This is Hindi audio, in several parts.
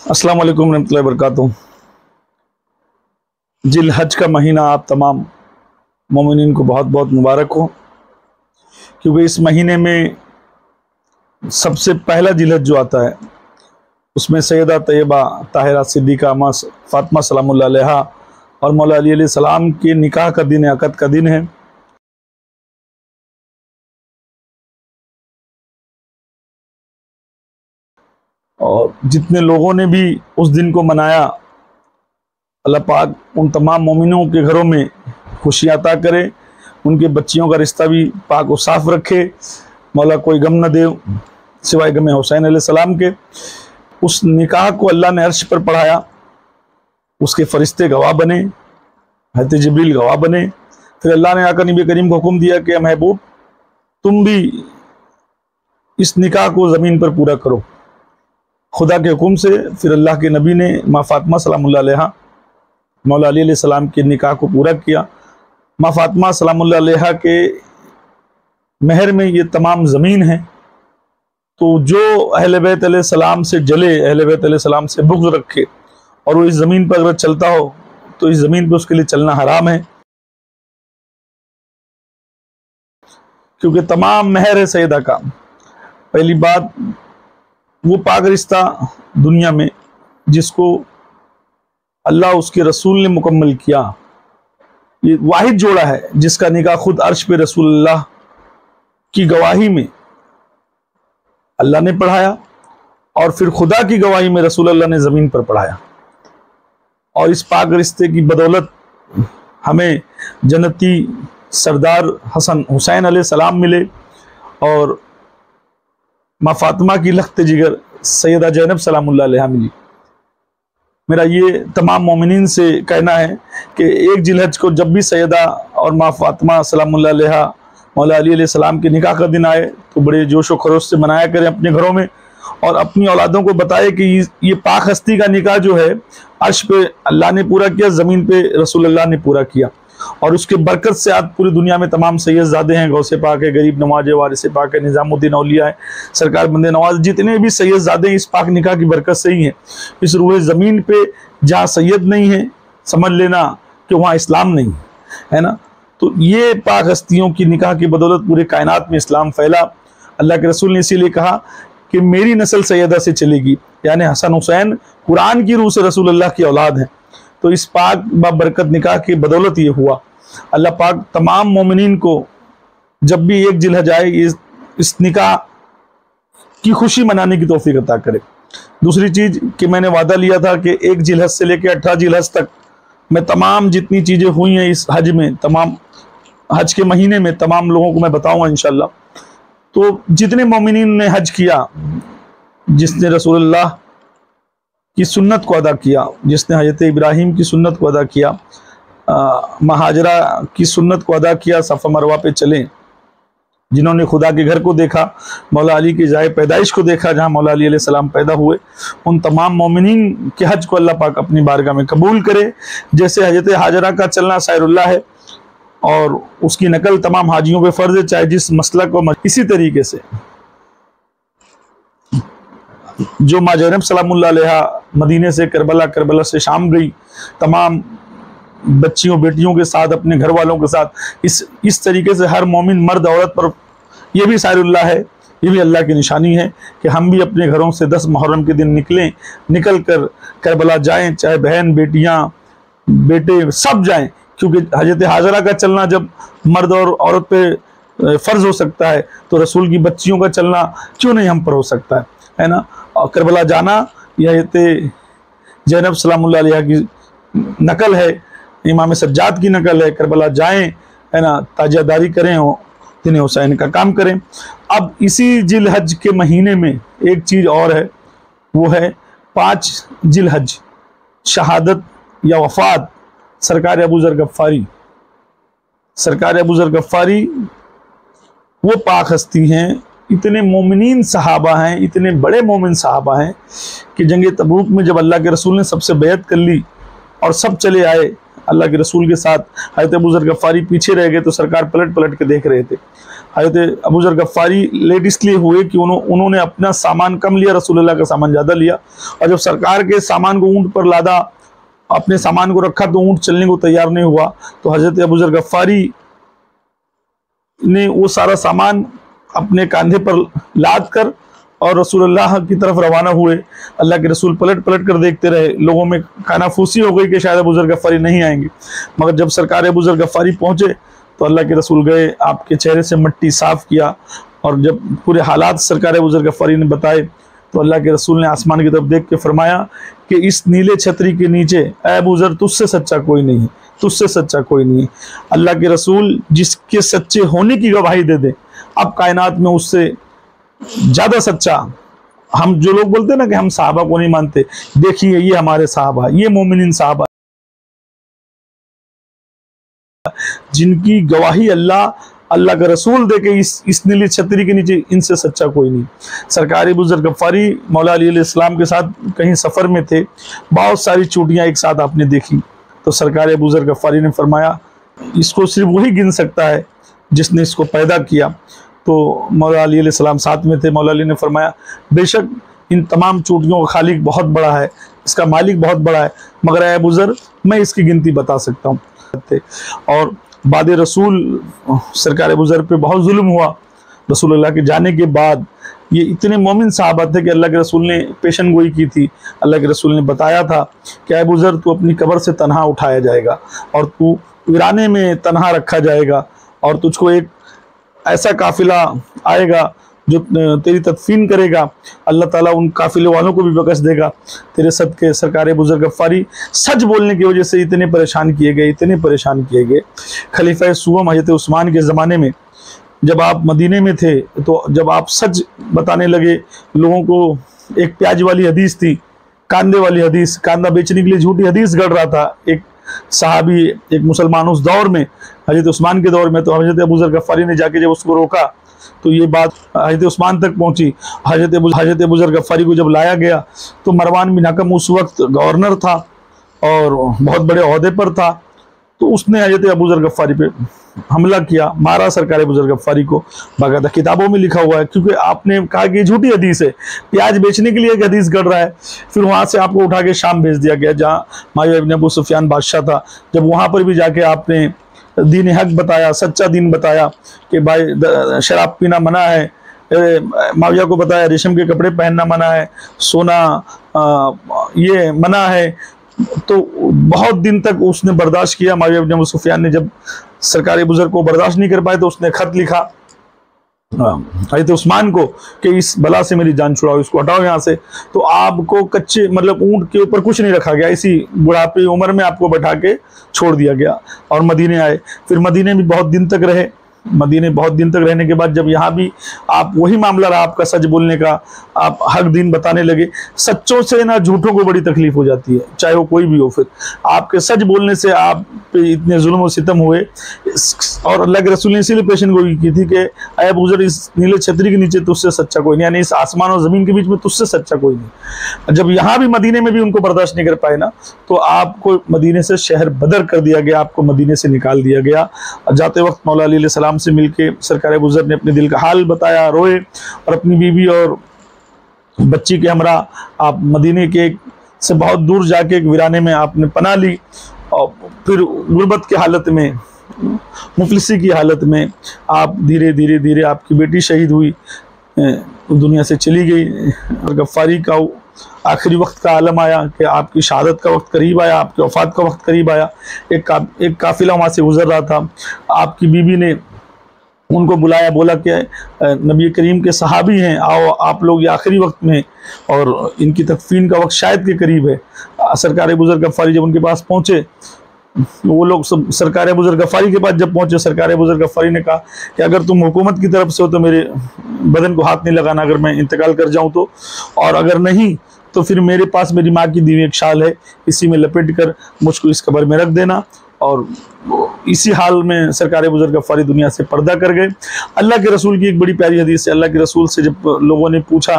अस्सलाम वालेकुम रहमतुल्लाहि व बरकातुहू। जिलहज का महीना आप तमाम मोमिनीन को बहुत बहुत मुबारक हो, क्योंकि इस महीने में सबसे पहला जिलहज जो आता है उसमें सैयदा तैयबा ताहिरा सिद्दीक़ा अम्मा फ़ातिमा सलामुल्लाह अलैहा और मौला अली अलैहि सलाम के निकाह का दिन है, अक़द का दिन है। और जितने लोगों ने भी उस दिन को मनाया, अल्लाह पाक उन तमाम मोमिनों के घरों में खुशी अता करे, उनके बच्चियों का रिश्ता भी पाक और साफ़ रखे, मौला कोई गम न दे सिवाय गम हुसैन अलैहिस्सलाम के। उस निकाह को अल्लाह ने अर्श पर पढ़ाया, उसके फरिश्ते गवाह बने, हज़रत जिब्रील गवाह बने। फिर अल्लाह ने आकर नबी करीम को हुक्म दिया कि महबूब तुम भी इस निकाह को ज़मीन पर पूरा करो। खुदा के हुक्म से फिर अल्लाह के नबी ने माँ फ़ातिमा सलामुल्लाह अलैहा मौला अली अलैहि सलाम के निकाह को पूरा किया। माँ फ़ातिमा सलामुल्लाह अलैहा के महर में ये तमाम ज़मीन है, तो जो अहले बैत अलैहि सलाम से जले, अहले बैत अलैहि सलाम से बुग़्ज़ रखे और वो इस ज़मीन पर अगर चलता हो तो इस ज़मीन पर उसके लिए चलना हराम है, क्योंकि तमाम महर है सैयदा का। पहली बात, वो पाक रिश्ता दुनिया में जिसको अल्लाह उसके रसूल ने मुकम्मल किया, ये वाहिद जोड़ा है जिसका निकाह खुद अर्श पे रसूलुल्लाह की गवाही में अल्लाह ने पढ़ाया और फिर खुदा की गवाही में रसूलुल्लाह ने ज़मीन पर पढ़ाया। और इस पाक रिश्ते की बदौलत हमें जन्नती सरदार हसन हुसैन अलैहिस्सलाम मिले और माँ फ़ातिमा की लख्त जिगर सैयदा ज़ैनब सलामुल्लाह अलैहा मिली। मेरा ये तमाम मोमिनीन से कहना है कि एक जिलहज को जब भी सैयदा और माँ फ़ातिमा सलामुल्लाह अलैहा मौला अली अलैहि सलाम के निकाह का दिन आए तो बड़े जोश व खरोश से मनाया करें अपने घरों में, और अपनी औलादों को बताए कि ये पाक हस्ती का निकाह जो है अर्श पे अल्लाह ने पूरा किया, ज़मीन पे रसूलुल्लाह ने पूरा किया। और उसके बरकत से आज पूरी दुनिया में तमाम सैयदज़ादे हैं, गौसे पाक है, गरीब नवाज है, वारिस पाक है, निज़ामुद्दीन औलिया है, सरकार बंदे नवाज, जितने भी सैयदज़ादे हैं इस पाक निकाह की बरकत से ही हैं। इस रूह ज़मीन पे जहाँ सैयद नहीं है समझ लेना कि वहाँ इस्लाम नहीं है ना। तो ये पाक हस्तियों की निकाह की बदौलत पूरे कायनात में इस्लाम फैला। अल्लाह के रसूल ने इसीलिए कहा कि मेरी नस्ल सैयदा से चलेगी, यानी हसन हुसैन कुरान की रूह से रसूलुल्लाह की औलाद हैं। तो इस पाक बरकत निकाह की बदौलत ये हुआ। अल्लाह पाक तमाम मोमिनीन को जब भी एक जिलहज आए इस निकाह की खुशी मनाने की तौफीक अता करे। दूसरी चीज़ कि मैंने वादा लिया था कि एक जिलहज से लेकर 18 जिलहज तक मैं तमाम जितनी चीज़ें हुई हैं इस हज में, तमाम हज के महीने में तमाम लोगों को मैं बताऊँगा इंशाअल्लाह। तो जितने मोमिनीन ने हज किया, जिसने रसूलुल्लाह की सुन्नत को अदा किया, जिसने हज़रत इब्राहीम की सुन्नत को अदा किया, महाजरा की सुन्नत को अदा किया, सफ़ा मरवा पे चले, जिन्होंने खुदा के घर को देखा, मौला अली की जाए पैदाइश को देखा जहाँ मौला अली अलैहि सलाम पैदा हुए, उन तमाम मोमिनीन के हज को अल्लाह पाक अपनी बारगाह में कबूल करे। जैसे हज़रत हाजरा का चलना सायरुल्लाह है और उसकी नकल तमाम हाजियों पे फ़र्ज़ है, चाहे जिस मसलक को। इसी तरीके से जो माँ ज़ैनब सलामुल्लाह अलैहा मदीने से करबला, करबला से शाम गई तमाम बच्चियों बेटियों के साथ, अपने घर वालों के साथ, इस तरीके से हर मोमिन मर्द औरत पर यह भी सायरुल्लाह है, ये भी अल्लाह की निशानी है कि हम भी अपने घरों से 10 मुहर्रम के दिन निकल कर करबला जाएं, चाहे बहन बेटियां बेटे सब जाएं, क्योंकि हज़रत हाजरा का चलना जब मर्द और औरत पे फ़र्ज़ हो सकता है तो रसूल की बच्चियों का चलना क्यों नहीं हम पर हो सकता है ना। और करबला जाना यह हज़रत ज़ैनब सलामुल्लाह अलैहा की नकल है, इमाम सज्जाद की नकल है, करबला जाएं है ना, ताजियादारी करें और दिन हुसैन का काम करें। अब इसी जिलहज के महीने में एक चीज़ और है, वो है 5 जिलहज शहादत या वफ़ात सरकार अबू ज़र गफ़ारी। सरकार अबू ज़र गफ़ारी वो पाक हस्ती हैं, इतने मोमिनीन सहाबा हैं, इतने बड़े मोमिन सहाबा हैं कि जंग तबूक में जब अल्लाह के रसूल ने सबसे बैत कर ली और सब चले आए अल्लाह के रसूल के साथ, हज़रत अबू ज़र गफ़ारी पीछे रह गए तो सरकार पलट पलट के देख रहे थे। हज़रत अबू ज़र गफ़ारी लेट इसलिए हुए कि उन्होंने अपना सामान कम लिया, रसूलुल्लाह का सामान ज़्यादा लिया। और जब सरकार के सामान को ऊँट पर लादा, अपने सामान को रखा, तो ऊँट चलने को तैयार नहीं हुआ। तो हज़रत अबू ज़र गफ़ारी ने वो सारा सामान अपने कंधे पर लाद कर और रसूलुल्लाह की तरफ रवाना हुए। अल्लाह के रसूल पलट पलट कर देखते रहे। लोगों में कानाफूसी हो गई कि शायद अबू ज़र गफ़ारी नहीं आएंगे, मगर जब सरकार अबू ज़र गफ़ारी पहुँचे तो अल्लाह के रसूल गए, आपके चेहरे से मिट्टी साफ़ किया, और जब पूरे हालात सरकार अबू ज़र गफ़ारी ने बताए तो अल्लाह के रसूल ने आसमान की तरफ देख के फरमाया कि इस नीले छतरी के नीचे ऐ अबू ज़र, तुझसे सच्चा कोई नहीं है, तुझसे सच्चा कोई नहीं है। अल्लाह के रसूल जिसके सच्चे होने की गवाही दे दे, अब कायनात में उससे ज़्यादा सच्चा। हम जो लोग बोलते हैं ना कि हम साहबा को नहीं मानते, देखिए ये हमारे साहबा, ये मोमिनीन साहबा, जिनकी गवाही अल्लाह का रसूल दे के इस नीली छतरी के नीचे, इनसे सच्चा कोई नहीं। सरकार अबू ज़र गफ़ारी मौला अली अलैहिस्सलाम के साथ कहीं सफ़र में थे, बहुत सारी चोटियाँ एक साथ आपने देखी, तो सरकार अबू ज़र गफ़ारी ने फरमाया इसको सिर्फ वही गिन सकता है जिसने इसको पैदा किया। तो मौला अली अलैहिस्सलाम साथ में थे। मौला अली ने फरमाया बेशक इन तमाम चोटियों का खालिक बहुत बड़ा है, इसका मालिक बहुत बड़ा है, मगर ऐ अबू ज़र मैं इसकी गिनती बता सकता हूँ। और बाद रसूल सरकार अबू ज़र पे बहुत जुल्म हुआ। रसूलुल्लाह के जाने के बाद ये इतने मोमिन साहबा थे कि अल्लाह के रसूल ने पेशन गोई की थी। अल्लाह के रसूल ने बताया था कि अबू ज़र तू अपनी कब्र से तन्हा उठाया जाएगा और तू वीराने में तन्हा रखा जाएगा, और तुझको एक ऐसा काफिला आएगा जो तेरी तदफीन करेगा, अल्लाह ताला उन काफिले वालों को भी बख्श देगा तेरे सदके। सरकार अबू ज़र गफ़ारी सच बोलने की वजह से इतने परेशान किए गए, इतने परेशान किए गए। खलीफा सुवम हज़रत उस्मान के ज़माने में जब आप मदीने में थे, तो जब आप सच बताने लगे लोगों को, एक प्याज वाली हदीस थी, कांदे वाली हदीस, कांदा बेचने के लिए झूठी हदीस गढ़ रहा था एक सहाबी, एक मुसलमान उस दौर में, हज़रत उस्मान के दौर में। तो हज़रत अबू ज़र गफ़ारी ने जाके जब उसको रोका तो ये बात हज़रत उस्मान तक पहुंची। हज़रत अबू ज़र गफ़ारी को जब लाया गया तो मरवान बिन हकम उस वक्त गवर्नर था और बहुत बड़े ओहदे पर था, तो उसने हज़रत अबू ज़र गफ़ारी पे हमला किया, मारा सरकार अबू ज़र गफ़ारी को। बाकायदा किताबों में लिखा हुआ है, क्योंकि आपने कहा कि झूठी हदीस है, प्याज बेचने के लिए एक हदीस गढ़ रहा है। फिर वहाँ से आपको उठा के शाम भेज दिया गया, जहाँ माया इब्न अबू सुफियान बादशाह था। जब वहाँ पर भी जाके आपने दीन हक बताया, सच्चा दीन बताया कि भाई शराब पीना मना है, माविया को बताया रेशम के कपड़े पहनना मना है, सोना ये मना है, तो बहुत दिन तक उसने बर्दाश्त किया। माविया इब्न अबू सुफियान ने जब सरकार अबू ज़र को बर्दाश्त नहीं कर पाए तो उसने खत लिखा हज़रत उस्मान को कि इस बला से मेरी जान छुड़ाओ, इसको हटाओ यहाँ से। तो आपको कच्चे मतलब ऊँट के ऊपर कुछ नहीं रखा गया, इसी बुढ़ापे उम्र में आपको बैठा के छोड़ दिया गया और मदीने आए। फिर मदीने में बहुत दिन तक रहे। मदीने बहुत दिन तक रहने के बाद जब यहाँ भी आप वही मामला रहा आपका सच बोलने का, आप हक दिन बताने लगे। सच्चों से ना झूठों को बड़ी तकलीफ हो जाती है, चाहे वो कोई भी हो। फिर आपके सच बोलने से आप पे इतने जुल्म और सितम हुए, और अल्लाह के रसूल ने इसीलिए पेशन गोई की थी कि ऐ अबू ज़र इस नीले छतरी के नीचे तुझसे सच्चा कोई नहीं, यानी इस आसमान और ज़मीन के बीच में तुझसे सच्चा कोई नहीं। जब यहाँ भी मदीने में भी उनको बर्दाश्त नहीं कर पाए ना, तो आपको मदीने से शहर बदर कर दिया गया, आपको मदीने से निकाल दिया गया। जाते वक्त मौला अली अलैहिस्सलाम से मिलके सरकार अबू ज़र ने अपने दिल का हाल बताया, रोए, और अपनी बीवी और बच्ची के हमरा आप मदीने के से बहुत दूर जाके एक वीराने में आपने पनाह ली। और फिर गुर्बत की हालत में, मुफलिसी की हालत में आप धीरे धीरे धीरे आपकी बेटी शहीद हुई, दुनिया से चली गई। गफ़ारी का आखिरी वक्त का आलम आया कि आपकी शहादत का वक्त करीब आया, आपकी वफ़ात का वक्त करीब आया। एक काफ़िला वहाँ से गुजर रहा था, आपकी बीवी ने उनको बुलाया, बोला कि नबी करीम के सहाबी हैं, आओ आप लोग ये आखिरी वक्त में, और इनकी तदफीन का वक्त शायद के करीब है। सरकार अबू ज़र गफ़ारी जब उनके पास पहुँचे, वो लोग सब सरकार अबू ज़र गफ़ारी के पास जब पहुँचे, सरकार अबू ज़र गफ़ारी ने कहा कि अगर तुम हुकूमत की तरफ से हो तो मेरे बदन को हाथ नहीं लगाना अगर मैं इंतकाल कर जाऊँ तो, और अगर नहीं तो फिर मेरे पास मेरी माँ की दी हुई एक शाल है, इसी में लपेट कर मुझको इस कब्र में रख देना। और इसी हाल में सरकार अबू ज़र गफ़ारी दुनिया से पर्दा कर गए। अल्लाह के रसूल की एक बड़ी प्यारी हदीस है। अल्लाह के रसूल से जब लोगों ने पूछा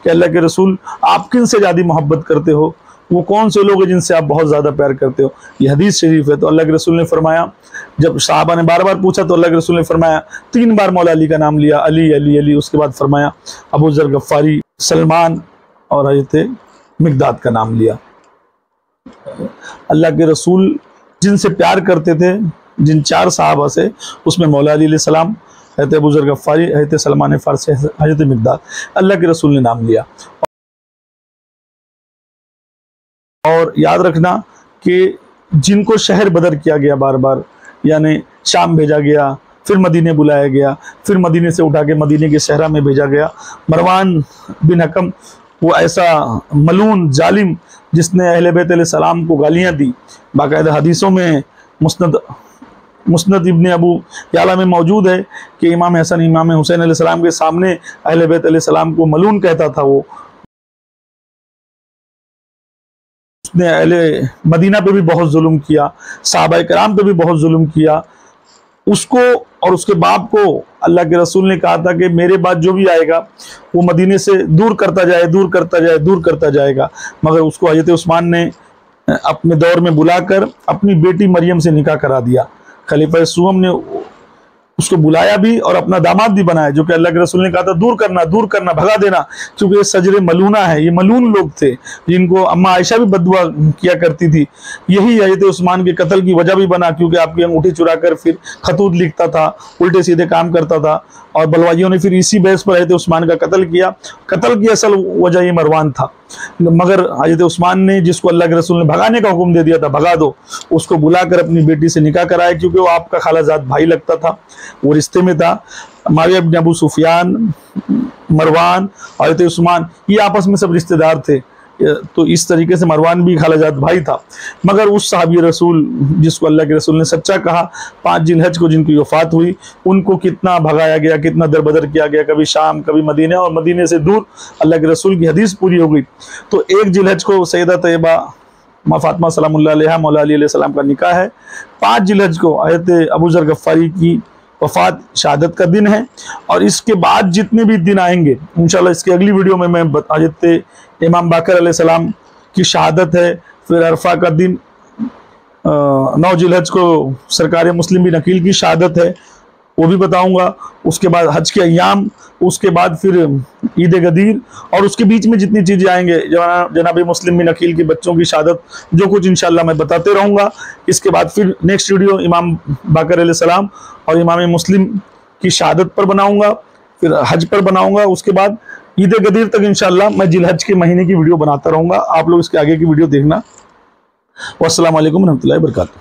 कि अल्लाह के रसूल आप किन से ज़्यादा मोहब्बत करते हो, वो कौन से लोग हैं जिनसे आप बहुत ज़्यादा प्यार करते हो। ये हदीस शरीफ है। तो अल्लाह के रसूल ने फरमाया, जब सहाबा ने बार बार पूछा तो अल्लाह के रसूल ने फरमाया, 3 बार मौला अली का नाम लिया, अली अली अली। उसके बाद फरमाया अबू ज़र गफ़ारी, सलमान और हज़रत मिक़दाद का नाम लिया। अल्लाह के रसूल जिनसे प्यार करते थे, जिन 4 सहाबा से, उसमें मौला अली अलैहिस्सलाम, हज़रत अबू ज़र गफ़ारी, हज़रत सलमान फ़ारसी, हज़रत मिक़दाद, अल्लाह के रसूल ने नाम लिया। और याद रखना कि जिनको शहर बदर किया गया बार बार, यानी शाम भेजा गया, फिर मदीने बुलाया गया, फिर मदीने से उठा के मदीने के सहरा में भेजा गया। मरवान बिन हकम, वो ऐसा मलून जालिम जिसने अहले बैत अलैहिस्सलाम को गालियाँ दी। बाकायदा हदीसों में मुस्नद इब्न अबू याला में मौजूद है कि इमाम हसन इमाम हुसैन अलैहिस्सलाम के सामने अहले बैत अलैहिस्सलाम को मलून कहता था। वो उसने अहले मदीना पे भी बहुत जुल्म किया, सहाबा किराम पे भी बहुत जुल्म किया। उसको और उसके बाप को अल्लाह के रसूल ने कहा था कि मेरे बाद जो भी आएगा वो मदीने से दूर करता जाए, दूर करता जाए, दूर करता जाएगा। मगर उसको हज़रत उस्मान ने अपने दौर में बुलाकर अपनी बेटी मरियम से निकाह करा दिया। खलीफा सुवम ने उसको बुलाया भी और अपना दामाद भी बनाया, जो कि अल्लाह के रसूल ने कहा था दूर करना, भगा देना, क्योंकि ये सजरे मलूना है, ये मलून लोग थे जिनको अम्मा आयशा भी बददुआ किया करती थी। यही हज़रत उस्मान के कत्ल की वजह भी बना, क्योंकि आपकी अंगूठी चुरा कर फिर खतूत लिखता था, उल्टे सीधे काम करता था, और बलवाइयों ने फिर इसी बहस पर हज़रत उस्मान का कत्ल किया। कत्ल की असल वजह ये मरवान था। मगर हज़रत उस्मान ने, जिसको अल्लाह के रसूल ने भगाने का हुक्म दे दिया था, भगा दो, उसको बुलाकर अपनी बेटी से निकाह कराया, क्योंकि वो आपका खालाजाद भाई लगता था, वो रिश्ते में था। माविया इब्न अबू सुफियान, मरवान, हज़रत उस्मान, ये आपस में सब रिश्तेदार थे। तो इस तरीके से मरवान भी खालाजाद भाई था। मगर उस सहाबी रसूल जिसको अल्लाह के रसूल ने सच्चा कहा, 5 जिलहज को जिनकी वफात हुई, उनको कितना भगाया गया, कितना दरबदर किया गया, कभी शाम, कभी मदीने, और मदीने से दूर। अल्लाह के रसूल की हदीस पूरी हो गई। तो 1 जिलहज को सैयदा तैयबा माँ फातिमा सलामुल्लाह अलैहा मौला अली अलैहिस्सलाम का निकाह है। 5 जिलहज को हज़रत अबू ज़र गफ़ारी की वफ़ात शहादत का दिन है। और इसके बाद जितने भी दिन आएंगे इंशाल्लाह, इसकी अगली वीडियो में मैं हज़रत इमाम बाकर अलैहिस्सलाम की शहादत है, फिर अरफा का दिन, 9 जिलहज को सरकार मुस्लिम बिन अकील की शहादत है, वो भी बताऊंगा। उसके बाद हज के अय्याम, उसके बाद फिर ईद गदीर, और उसके बीच में जितनी चीज़ें आएंगे, जनाब मुस्लिम बिन अकील के बच्चों की शहादत, जो कुछ इंशाल्लाह मैं बताते रहूँगा। इसके बाद फिर नेक्स्ट वीडियो इमाम बाकर अलैहिस्सलाम और इमाम मुस्लिम की शहादत पर बनाऊँगा, फिर हज पर बनाऊँगा। उसके बाद ईद गदीर तक इंशाल्लाह मैं जिलहज के महीने की वीडियो बनाता रहूँगा। आप लोग इसके आगे की वीडियो देखना। वस्सलाम वालेकुम रहमतुल्लाहि व बरकातुहू।